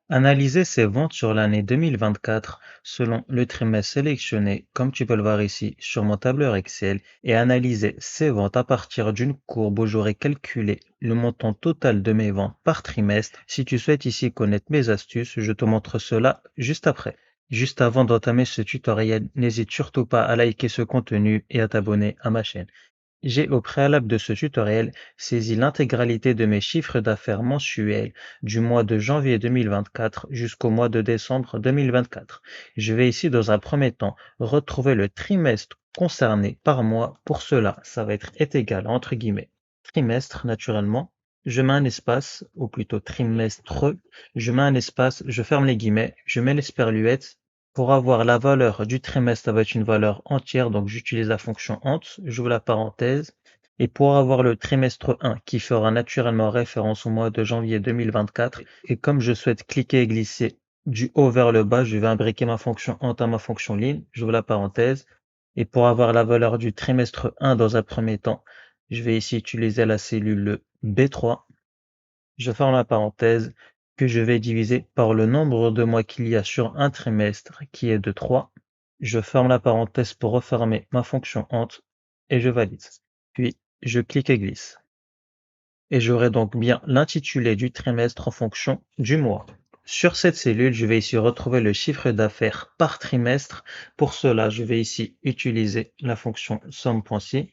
Analyser ses ventes sur l'année 2024 selon le trimestre sélectionné, comme tu peux le voir ici sur mon tableur Excel, et analyser ces ventes à partir d'une courbe où j'aurai calculé le montant total de mes ventes par trimestre. Si tu souhaites ici connaître mes astuces, je te montre cela juste après. Juste avant d'entamer ce tutoriel, n'hésite surtout pas à liker ce contenu et à t'abonner à ma chaîne. J'ai au préalable de ce tutoriel saisi l'intégralité de mes chiffres d'affaires mensuels du mois de janvier 2024 jusqu'au mois de décembre 2024. Je vais ici dans un premier temps retrouver le trimestre concerné par mois. Pour cela, ça va être égal entre guillemets trimestre naturellement. Je mets un espace, ou plutôt trimestre, je mets un espace, je ferme les guillemets, je mets l'esperluette. Pour avoir la valeur du trimestre, ça va être une valeur entière, donc j'utilise la fonction ent, j'ouvre la parenthèse. Et pour avoir le trimestre 1 qui fera naturellement référence au mois de janvier 2024, et comme je souhaite cliquer et glisser du haut vers le bas, je vais imbriquer ma fonction ent à ma fonction line, j'ouvre la parenthèse. Et pour avoir la valeur du trimestre 1 dans un premier temps, je vais ici utiliser la cellule B3, je ferme la parenthèse, que je vais diviser par le nombre de mois qu'il y a sur un trimestre, qui est de 3. Je ferme la parenthèse pour refermer ma fonction ent et je valide. Puis, je clique et glisse. Et j'aurai donc bien l'intitulé du trimestre en fonction du mois. Sur cette cellule, je vais ici retrouver le chiffre d'affaires par trimestre. Pour cela, je vais ici utiliser la fonction somme.si.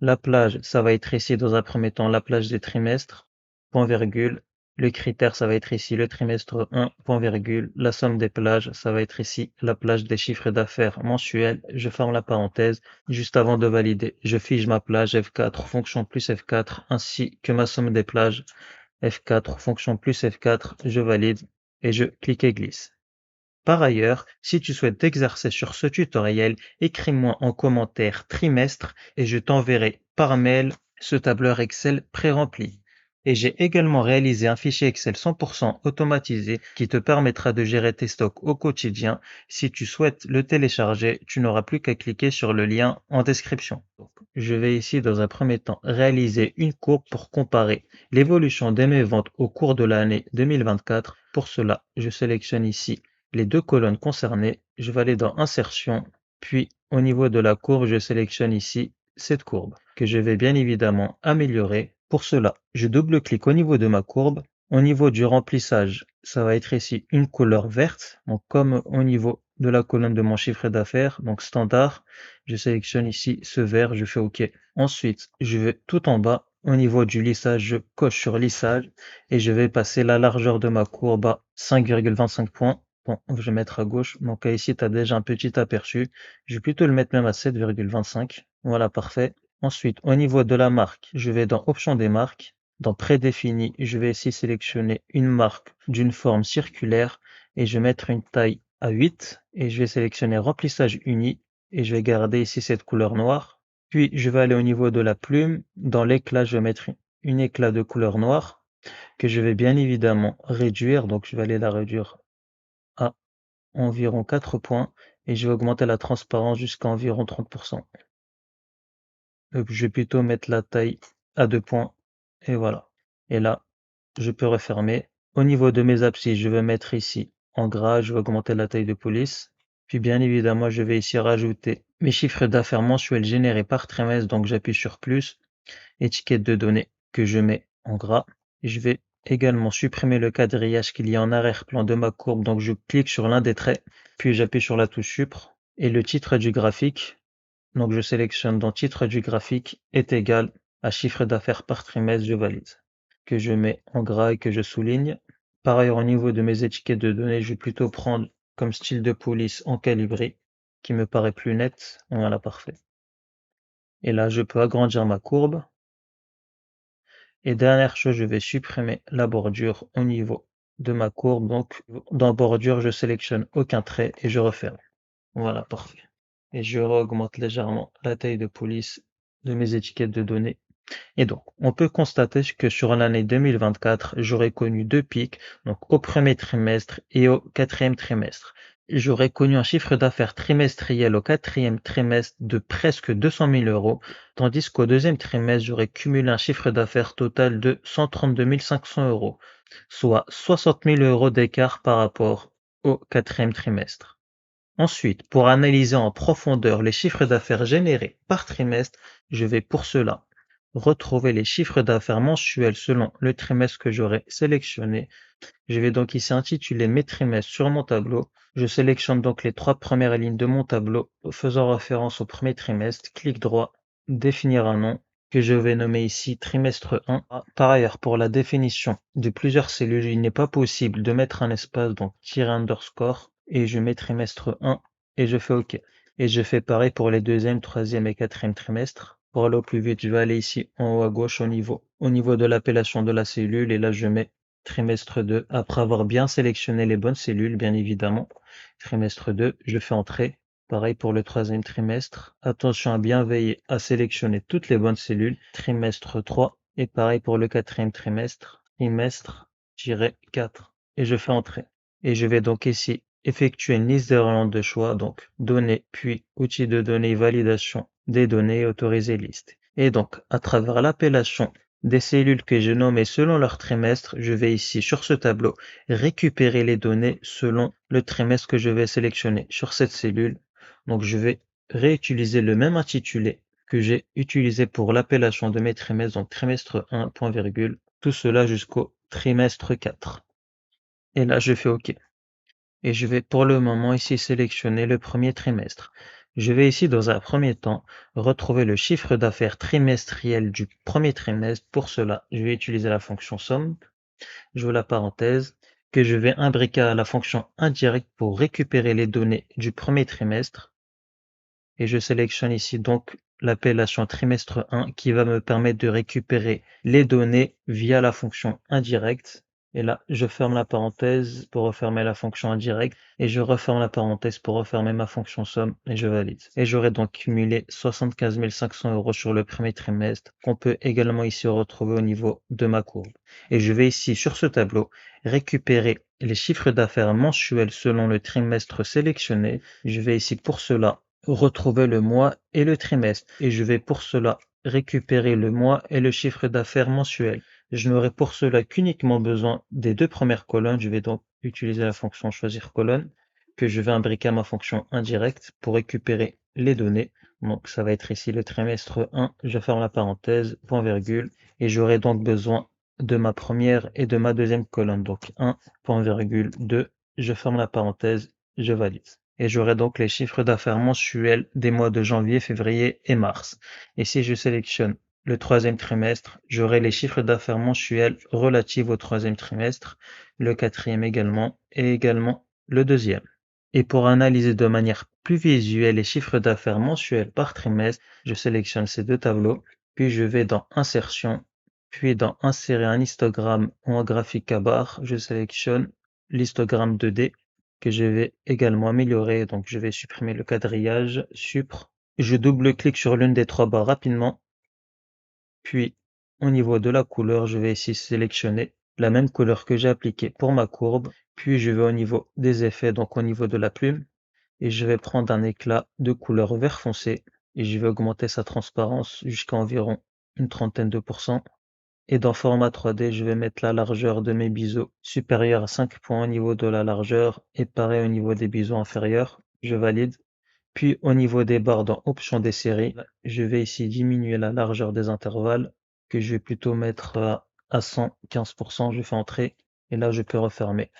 La plage, ça va être ici dans un premier temps la plage des trimestres, point virgule. Le critère, ça va être ici le trimestre 1, point virgule. La somme des plages, ça va être ici la plage des chiffres d'affaires mensuels. Je ferme la parenthèse. Juste avant de valider, je fige ma plage F4, fonction plus F4, ainsi que ma somme des plages F4, fonction plus F4. Je valide et je clique et glisse. Par ailleurs, si tu souhaites t'exercer sur ce tutoriel, écris-moi en commentaire trimestre et je t'enverrai par mail ce tableur Excel pré-rempli. Et j'ai également réalisé un fichier Excel 100% automatisé qui te permettra de gérer tes stocks au quotidien. Si tu souhaites le télécharger, tu n'auras plus qu'à cliquer sur le lien en description. Je vais ici dans un premier temps réaliser une courbe pour comparer l'évolution de mes ventes au cours de l'année 2024. Pour cela, je sélectionne ici les deux colonnes concernées, je vais aller dans Insertion, puis au niveau de la courbe, je sélectionne ici cette courbe que je vais bien évidemment améliorer. Pour cela, je double-clique au niveau de ma courbe. Au niveau du remplissage, ça va être ici une couleur verte, donc comme au niveau de la colonne de mon chiffre d'affaires, donc standard, je sélectionne ici ce vert, je fais OK. Ensuite, je vais tout en bas, au niveau du lissage, je coche sur lissage et je vais passer la largeur de ma courbe à 5,25 points. Bon, je vais mettre à gauche. Donc ici, tu as déjà un petit aperçu. Je vais plutôt le mettre même à 7,25. Voilà, parfait. Ensuite, au niveau de la marque, je vais dans Options des marques. Dans Prédéfini, je vais ici sélectionner une marque d'une forme circulaire et je vais mettre une taille à 8 et je vais sélectionner Remplissage uni et je vais garder ici cette couleur noire. Puis, je vais aller au niveau de la plume. Dans l'éclat, je vais mettre une éclat de couleur noire que je vais bien évidemment réduire. Donc, je vais aller la réduire à environ 4 points et je vais augmenter la transparence jusqu'à environ 30%. Je vais plutôt mettre la taille à 2 points et voilà. Et là, je peux refermer. Au niveau de mes abscisses, je vais mettre ici en gras, je vais augmenter la taille de police. Puis bien évidemment, je vais ici rajouter mes chiffres d'affaires mensuels générés par trimestre, donc j'appuie sur plus, étiquette de données que je mets en gras. Je vais également supprimer le quadrillage qu'il y a en arrière-plan de ma courbe, donc je clique sur l'un des traits, puis j'appuie sur la touche Supre, et le titre du graphique, donc je sélectionne dans titre du graphique est égal à chiffre d'affaires par trimestre, je valide, que je mets en gras et que je souligne. Par ailleurs, au niveau de mes étiquettes de données, je vais plutôt prendre comme style de police en calibré, qui me paraît plus net. Voilà, parfait. Et là, je peux agrandir ma courbe. Et dernière chose, je vais supprimer la bordure au niveau de ma courbe. Donc, dans bordure, je sélectionne aucun trait et je referme. Voilà, parfait. Et je augmente légèrement la taille de police de mes étiquettes de données. Et donc, on peut constater que sur l'année 2024, j'aurais connu deux pics, donc au premier trimestre et au quatrième trimestre. j'aurais connu un chiffre d'affaires trimestriel au quatrième trimestre de presque 200 000 euros, tandis qu'au deuxième trimestre, j'aurais cumulé un chiffre d'affaires total de 132 500 euros, soit 60 000 euros d'écart par rapport au quatrième trimestre. Ensuite, pour analyser en profondeur les chiffres d'affaires générés par trimestre, je vais pour cela retrouver les chiffres d'affaires mensuels selon le trimestre que j'aurai sélectionné. Je vais donc ici intituler mes trimestres sur mon tableau. Je sélectionne donc les 3 premières lignes de mon tableau faisant référence au premier trimestre. Clic droit, définir un nom que je vais nommer ici trimestre 1. Par ailleurs, pour la définition de plusieurs cellules, il n'est pas possible de mettre un espace, donc tirer underscore, et je mets trimestre 1 et je fais OK. Et je fais pareil pour les deuxième, troisième et quatrième trimestres. Pour aller au plus vite, je vais aller ici en haut à gauche au niveau de l'appellation de la cellule et là je mets trimestre 2, après avoir bien sélectionné les bonnes cellules, bien évidemment. Trimestre 2, je fais entrer. Pareil pour le troisième trimestre. Attention à bien veiller à sélectionner toutes les bonnes cellules. Trimestre 3. Et pareil pour le quatrième trimestre. Trimestre-4. Et je fais entrer. Et je vais donc ici effectuer une liste d'orientés de choix. Donc données, puis outils de données, validation des données et autoriser liste. Et donc, à travers l'appellation des cellules que j'ai nommées selon leur trimestre, je vais ici sur ce tableau récupérer les données selon le trimestre que je vais sélectionner sur cette cellule. Donc je vais réutiliser le même intitulé que j'ai utilisé pour l'appellation de mes trimestres, donc trimestre 1, point virgule, tout cela jusqu'au trimestre 4. Et là je fais OK. Et je vais pour le moment ici sélectionner le premier trimestre. Je vais ici dans un premier temps retrouver le chiffre d'affaires trimestriel du premier trimestre. Pour cela, je vais utiliser la fonction somme, j'ouvre la parenthèse, que je vais imbriquer à la fonction indirecte pour récupérer les données du premier trimestre. Et je sélectionne ici donc l'appellation trimestre 1 qui va me permettre de récupérer les données via la fonction indirecte. Et là, je ferme la parenthèse pour refermer la fonction indirecte et je referme la parenthèse pour refermer ma fonction somme et je valide. Et j'aurai donc cumulé 75 500 euros sur le premier trimestre qu'on peut également ici retrouver au niveau de ma courbe. Et je vais ici sur ce tableau récupérer les chiffres d'affaires mensuels selon le trimestre sélectionné. Je vais ici pour cela retrouver le mois et le trimestre et je vais pour cela récupérer le mois et le chiffre d'affaires mensuel. Je n'aurai pour cela qu'uniquement besoin des 2 premières colonnes. Je vais donc utiliser la fonction choisir colonne que je vais imbriquer à ma fonction indirecte pour récupérer les données. Donc ça va être ici le trimestre 1, je ferme la parenthèse, point virgule, et j'aurai donc besoin de ma première et de ma deuxième colonne. Donc 1, point virgule, 2, je ferme la parenthèse, je valide. Et j'aurai donc les chiffres d'affaires mensuels des mois de janvier, février et mars. Et si je sélectionne le troisième trimestre, j'aurai les chiffres d'affaires mensuels relatifs au troisième trimestre, le quatrième également, et également le deuxième. Et pour analyser de manière plus visuelle les chiffres d'affaires mensuels par trimestre, je sélectionne ces 2 tableaux, puis je vais dans Insertion, puis dans Insérer un histogramme ou un graphique à barre, je sélectionne l'histogramme 2D que je vais également améliorer. Donc je vais supprimer le quadrillage, supr. Je double-clique sur l'une des 3 barres rapidement. Puis au niveau de la couleur, je vais ici sélectionner la même couleur que j'ai appliquée pour ma courbe. Puis je vais au niveau des effets, donc au niveau de la plume. Et je vais prendre un éclat de couleur vert foncé. Et je vais augmenter sa transparence jusqu'à environ une trentaine de %. Et dans format 3D, je vais mettre la largeur de mes biseaux supérieure à 5 points au niveau de la largeur et pareil au niveau des biseaux inférieurs. Je valide. Puis au niveau des barres dans Options des séries, je vais ici diminuer la largeur des intervalles que je vais plutôt mettre à 115%. Je fais entrer et là je peux refermer.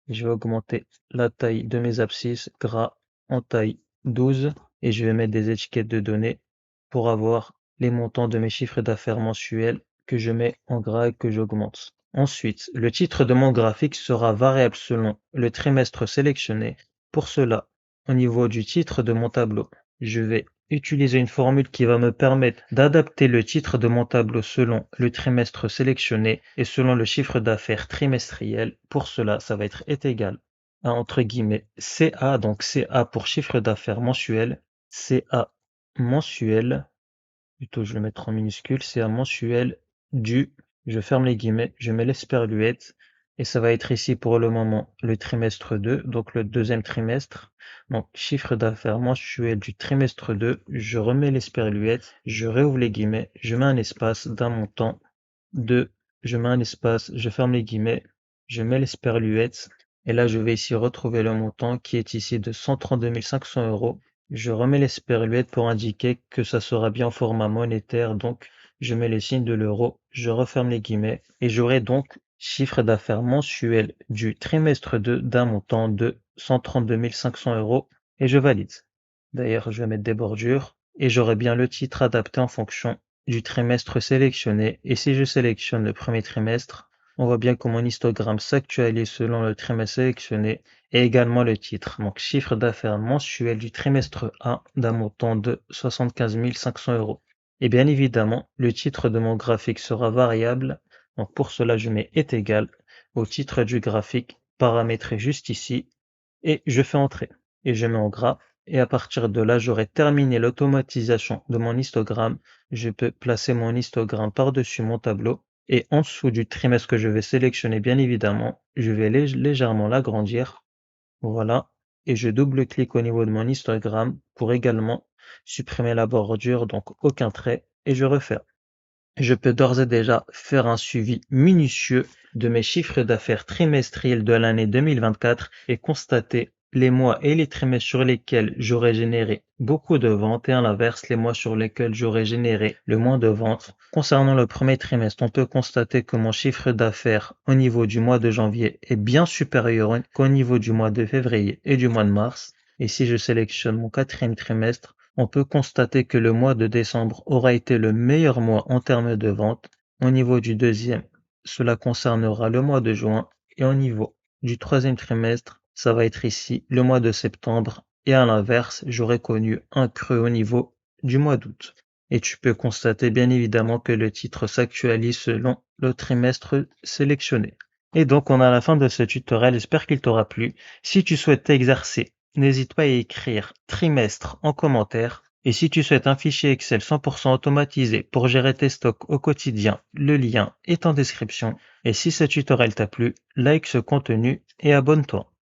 Je vais augmenter la taille de mes abscisses gras en taille 12 et je vais mettre des étiquettes de données pour avoir les montants de mes chiffres d'affaires mensuels que je mets en gras et que j'augmente. Ensuite, le titre de mon graphique sera variable selon le trimestre sélectionné. Pour cela, au niveau du titre de mon tableau, je vais utiliser une formule qui va me permettre d'adapter le titre de mon tableau selon le trimestre sélectionné et selon le chiffre d'affaires trimestriel. Pour cela, ça va être est égal à entre guillemets CA, donc CA pour chiffre d'affaires mensuel, CA mensuel, plutôt je vais le mettre en minuscule, CA mensuel du, je ferme les guillemets, je mets l'esperluette Et ça va être ici pour le moment le trimestre 2, donc le deuxième trimestre. Donc chiffre d'affaires mensuel du trimestre 2, je remets l'esperluette, je réouvre les guillemets, je mets un espace d'un montant de, je mets un espace, je ferme les guillemets, je mets l'esperluette, et là je vais ici retrouver le montant qui est ici de 132 500 euros. Je remets l'esperluette pour indiquer que ça sera bien en format monétaire, donc je mets le signe de l'euro, je referme les guillemets, et j'aurai donc chiffre d'affaires mensuel du trimestre 2 d'un montant de 132 500 euros, et je valide. D'ailleurs, je vais mettre des bordures, et j'aurai bien le titre adapté en fonction du trimestre sélectionné, et si je sélectionne le premier trimestre, on voit bien que mon histogramme s'actualise selon le trimestre sélectionné et également le titre. Donc chiffre d'affaires mensuel du trimestre 1 d'un montant de 75 500 euros. Et bien évidemment, le titre de mon graphique sera variable. Donc pour cela, je mets est égal au titre du graphique paramétré juste ici et je fais entrer. Et je mets en gras. Et à partir de là, j'aurai terminé l'automatisation de mon histogramme. Je peux placer mon histogramme par-dessus mon tableau. Et en dessous du trimestre que je vais sélectionner, bien évidemment, je vais légèrement l'agrandir. Voilà. Et je double-clique au niveau de mon histogramme pour également supprimer la bordure, donc aucun trait. Et je refais. Je peux d'ores et déjà faire un suivi minutieux de mes chiffres d'affaires trimestriels de l'année 2024 et constater les mois et les trimestres sur lesquels j'aurais généré beaucoup de ventes et à l'inverse les mois sur lesquels j'aurais généré le moins de ventes. Concernant le premier trimestre, on peut constater que mon chiffre d'affaires au niveau du mois de janvier est bien supérieur qu'au niveau du mois de février et du mois de mars. Et si je sélectionne mon quatrième trimestre, on peut constater que le mois de décembre aura été le meilleur mois en termes de vente. Au niveau du deuxième, cela concernera le mois de juin et au niveau du troisième trimestre, ça va être ici le mois de septembre et à l'inverse, j'aurai connu un creux au niveau du mois d'août. Et tu peux constater bien évidemment que le titre s'actualise selon le trimestre sélectionné. Et donc on a la fin de ce tutoriel, j'espère qu'il t'aura plu. Si tu souhaites t'exercer, n'hésite pas à écrire trimestre en commentaire. Et si tu souhaites un fichier Excel 100% automatisé pour gérer tes stocks au quotidien, le lien est en description. Et si ce tutoriel t'a plu, like ce contenu et abonne-toi.